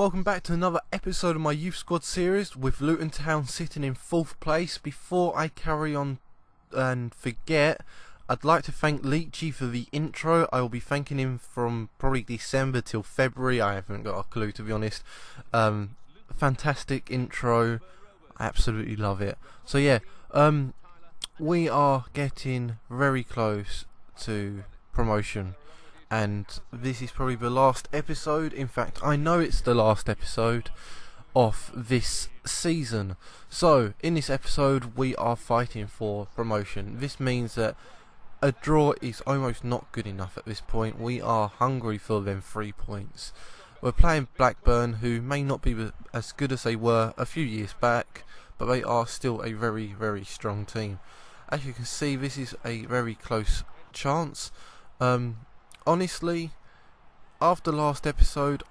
welcome back to another episode of my Youth Squad series with Luton Town sitting in 4th place. Before I carry on and forget, I'd like to thank Leachy for the intro. I will be thanking him from probably December till February. I haven't got a clue, to be honest. Fantastic intro. I absolutely love it. So yeah, we are getting very close to promotion. And this is probably the last episode. In fact, I know it's the last episode of this season. So, in this episode, we are fighting for promotion. This means that a draw is almost not good enough at this point. We are hungry for them 3 points. We're playing Blackburn, who may not be as good as they were a few years back, but they are still a very, very strong team. As you can see, this is a very close chance. Honestly, after last episode,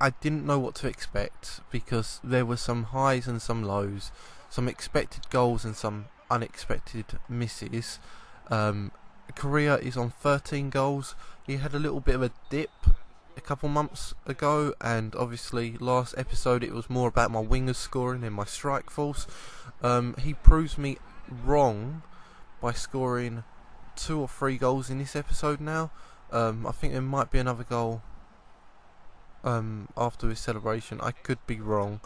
I didn't know what to expect because there were some highs and some lows, some expected goals and some unexpected misses. Korea is on 13 goals. He had a little bit of a dip a couple months ago, and obviously last episode it was more about my wingers scoring and my strike force. He proves me wrong by scoring 2 or 3 goals in this episode now. I think there might be another goal after his celebration. I could be wrong,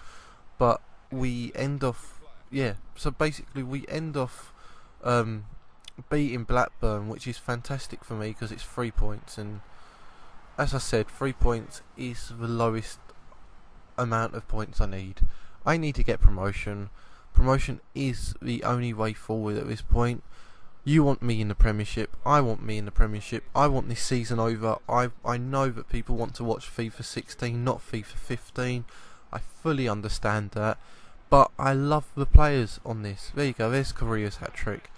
but we end off, so basically we end off beating Blackburn, which is fantastic for me because it's 3 points, and as I said, 3 points is the lowest amount of points I need. I need to get promotion. Promotion is the only way forward at this point. You want me in the Premiership, I want me in the Premiership, I want this season over. I know that people want to watch FIFA 16, not FIFA 15. I fully understand that, but I love the players on this. There you go, there's Korea's hat-trick.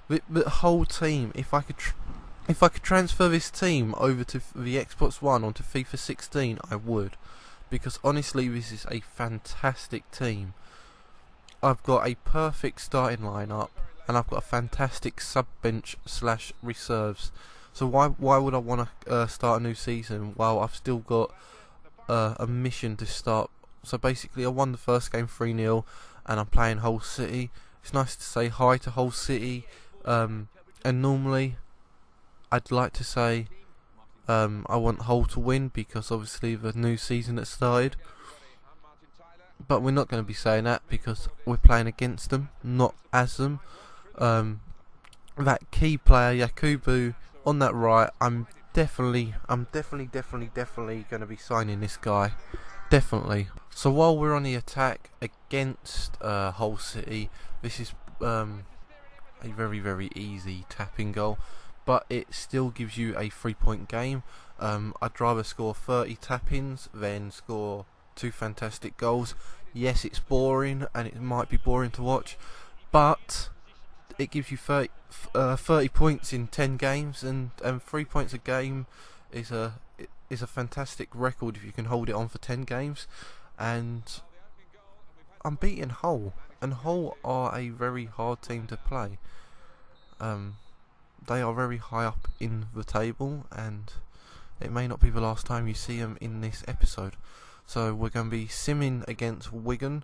The whole team, if I could transfer this team over to the Xbox One onto FIFA 16, I would. Because honestly, this is a fantastic team. I've got a perfect starting lineup, and I've got a fantastic sub-bench / reserves. So why would I want to start a new season while I've still got a mission to start? So basically I won the first game 3-0 and I'm playing Hull City. It's nice to say hi to Hull City, and normally I'd like to say I want Hull to win because obviously the new season has started. But we're not going to be saying that because we're playing against them, not as them. That key player Yakubu on that right, I'm definitely going to be signing this guy, definitely. So while we're on the attack against Hull City, this is a very, very easy tapping goal, but it still gives you a 3-point game. I'd rather score 30 tap-ins than score 2 fantastic goals. Yes, it's boring and it might be boring to watch, but it gives you 30 points in 10 games, and 3 points a game is a fantastic record if you can hold it on for 10 games. And I'm beating Hull, and Hull are a very hard team to play. They are very high up in the table, and it may not be the last time you see them in this episode. So we're going to be simming against Wigan,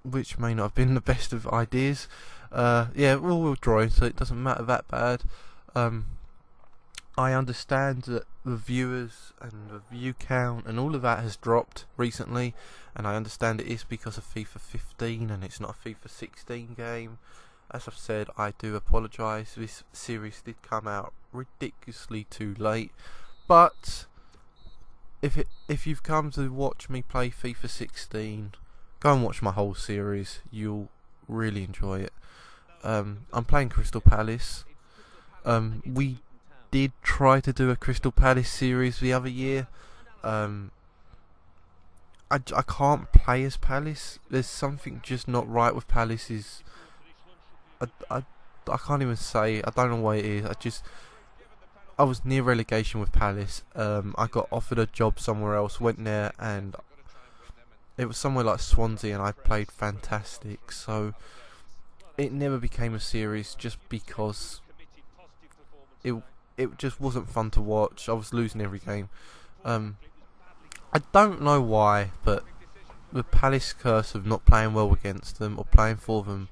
which may not have been the best of ideas. We'll draw, so it doesn't matter that bad. I understand that the viewers and the view count and all of that has dropped recently, and I understand it is because of FIFA 15 and it's not a FIFA 16 game. As I've said, I do apologise. This series did come out ridiculously too late, but if you've come to watch me play FIFA 16, go and watch my whole series. You'll really enjoy it. I'm playing Crystal Palace. We did try to do a Crystal Palace series the other year. I can't play as Palace. There's something just not right with Palace. I can't even say. I don't know what it is. I was near relegation with Palace. I got offered a job somewhere else, went there, and it was somewhere like Swansea, and I played fantastic. So it never became a series just because it just wasn't fun to watch. I was losing every game. I don't know why, but the Palace curse of not playing well against them or playing for them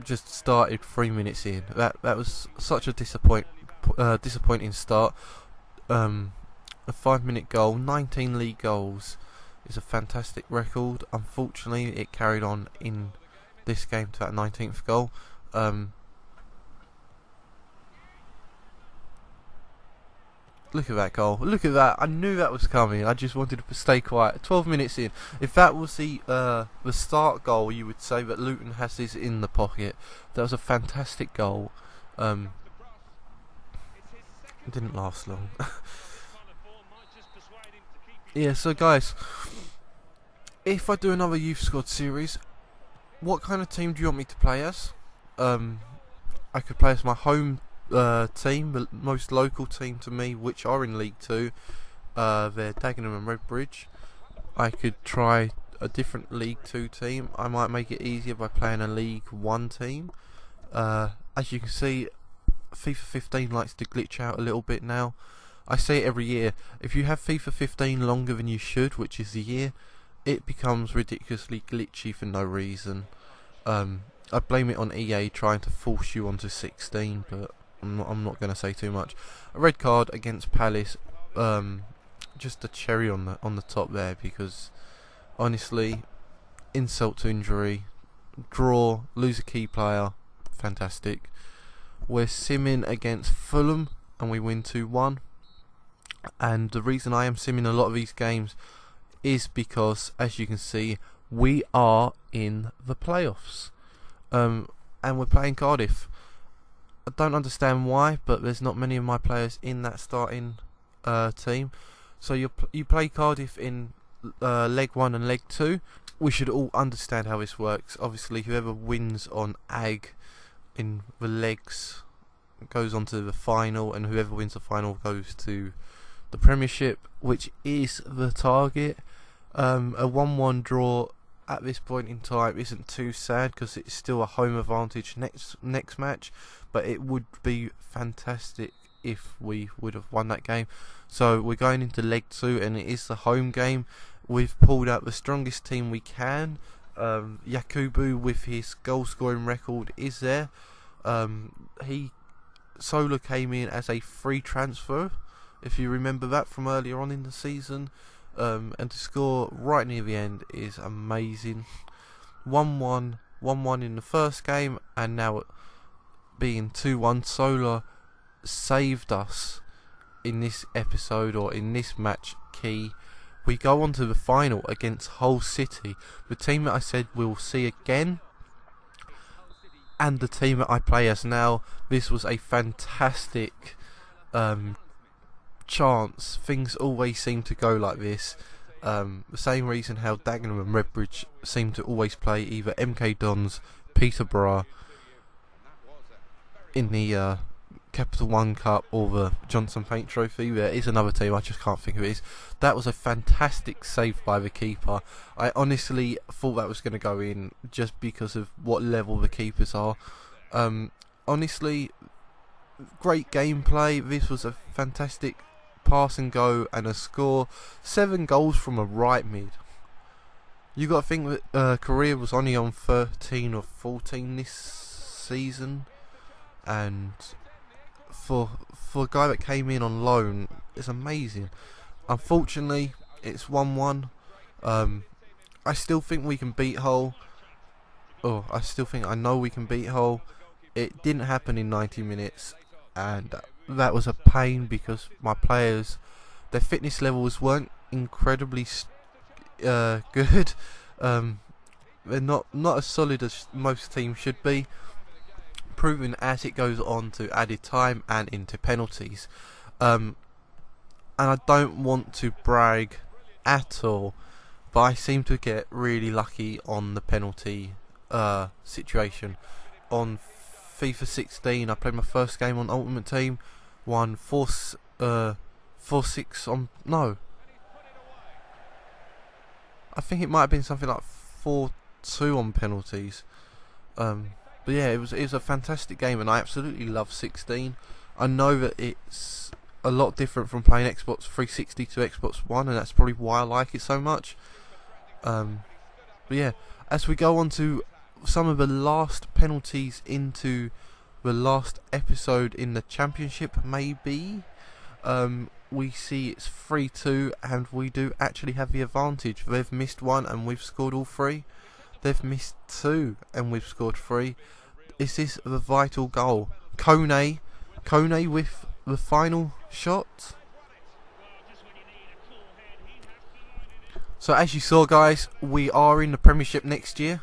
just started 3 minutes in. That was such a disappointing start. A 5-minute goal, 19 league goals is a fantastic record. Unfortunately, it carried on in this game to that 19th goal. Look at that goal. Look at that. I knew that was coming. I just wanted to stay quiet. 12 minutes in. If that was the start goal, you would say that Luton has this in the pocket. That was a fantastic goal. It didn't last long. Yeah, so guys, if I do another youth squad series, what kind of team do you want me to play as? I could play as my home team, the most local team to me, which are in League 2. They're Dagenham and Redbridge. I could try a different League 2 team. I might make it easier by playing a League 1 team. As you can see, FIFA 15 likes to glitch out a little bit now. I say it every year, if you have FIFA 15 longer than you should, which is the year, it becomes ridiculously glitchy for no reason. I blame it on EA trying to force you onto 16, but I'm not going to say too much. A red card against Palace, just a cherry on the top there, because honestly, insult to injury, draw, lose a key player, fantastic. We're simming against Fulham and we win 2-1. And the reason I am simming a lot of these games is because, as you can see, we are in the playoffs. And we're playing Cardiff. I don't understand why, but there's not many of my players in that starting team. So you play Cardiff in leg 1 and leg 2. We should all understand how this works. Obviously, whoever wins on AG in the legs goes on to the final, and whoever wins the final goes to the Premiership, which is the target. A 1-1 draw at this point in time isn't too sad, because it's still a home advantage next match, but it would be fantastic if we would have won that game. So we're going into leg 2, and it is the home game. We've pulled out the strongest team we can. Yakubu, with his goal scoring record, is there. Sola came in as a free transfer, if you remember that from earlier on in the season. And to score right near the end is amazing. 1-1 in the first game, and now being 2-1. Sola saved us in this episode, or in this match key. We go on to the final against Hull City, the team that I said we'll see again, and the team that I play as now. This was a fantastic chance. Things always seem to go like this. The same reason how Dagenham and Redbridge seem to always play either MK Dons, Peterborough in the Capital One Cup, or the Johnson Paint Trophy. There is another team, I just can't think of it. That was a fantastic save by the keeper. I honestly thought that was going to go in, just because of what level the keepers are. Honestly, great gameplay. This was a fantastic pass and go and a score. 7 goals from a right mid. You got to think that Korea was only on 13 or 14 this season, and for a guy that came in on loan, it's amazing. Unfortunately, it's 1-1. I still think we can beat Hull. I know we can beat Hull. It didn't happen in 90 minutes, and that was a pain, because my players, their fitness levels weren't incredibly good. They're not as solid as most teams should be, proven as it goes on to added time and into penalties. And I don't want to brag at all, but I seem to get really lucky on the penalty situation. On FIFA 16, I played my first game on Ultimate Team, won 4-6 on... No. I think it might have been something like 4-2 on penalties. But yeah, it was a fantastic game, and I absolutely love 16. I know that it's a lot different from playing Xbox 360 to Xbox One, and that's probably why I like it so much. But yeah, as we go on to some of the last penalties into the last episode in the Championship, maybe, we see it's 3-2, and we do actually have the advantage. They've missed one and we've scored all three. They've missed two and we've scored three. Is this the vital goal? Kone with the final shot. So as you saw, guys, we are in the Premiership next year.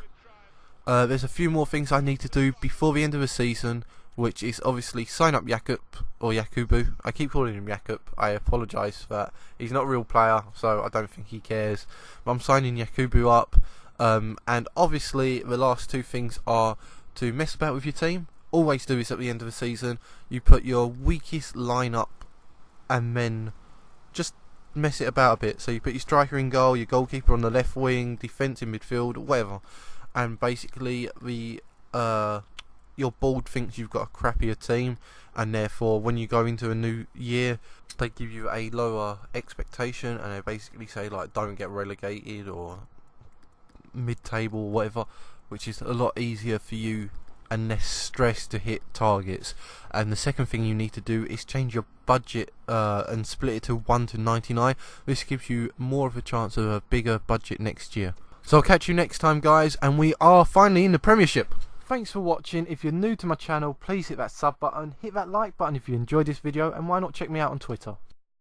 There's a few more things I need to do before the end of the season, which is obviously sign up Yakubu. I keep calling him Jakub. I apologise for that. He's not a real player, so I don't think he cares. But I'm signing Yakubu up. And obviously the last two things are to mess about with your team. Always do this at the end of the season. You put your weakest lineup and then just mess it about a bit. So you put your striker in goal, your goalkeeper on the left wing, defence in midfield, whatever. And basically your board thinks you've got a crappier team, and therefore when you go into a new year they give you a lower expectation, and they basically say like don't get relegated or mid-table or whatever, which is a lot easier for you and less stress to hit targets. And the second thing you need to do is change your budget and split it to 1 to 99. This gives you more of a chance of a bigger budget next year. So I'll catch you next time, guys, and we are finally in the Premiership. Thanks for watching. If you're new to my channel, please hit that sub button, hit that like button if you enjoyed this video, and why not check me out on Twitter.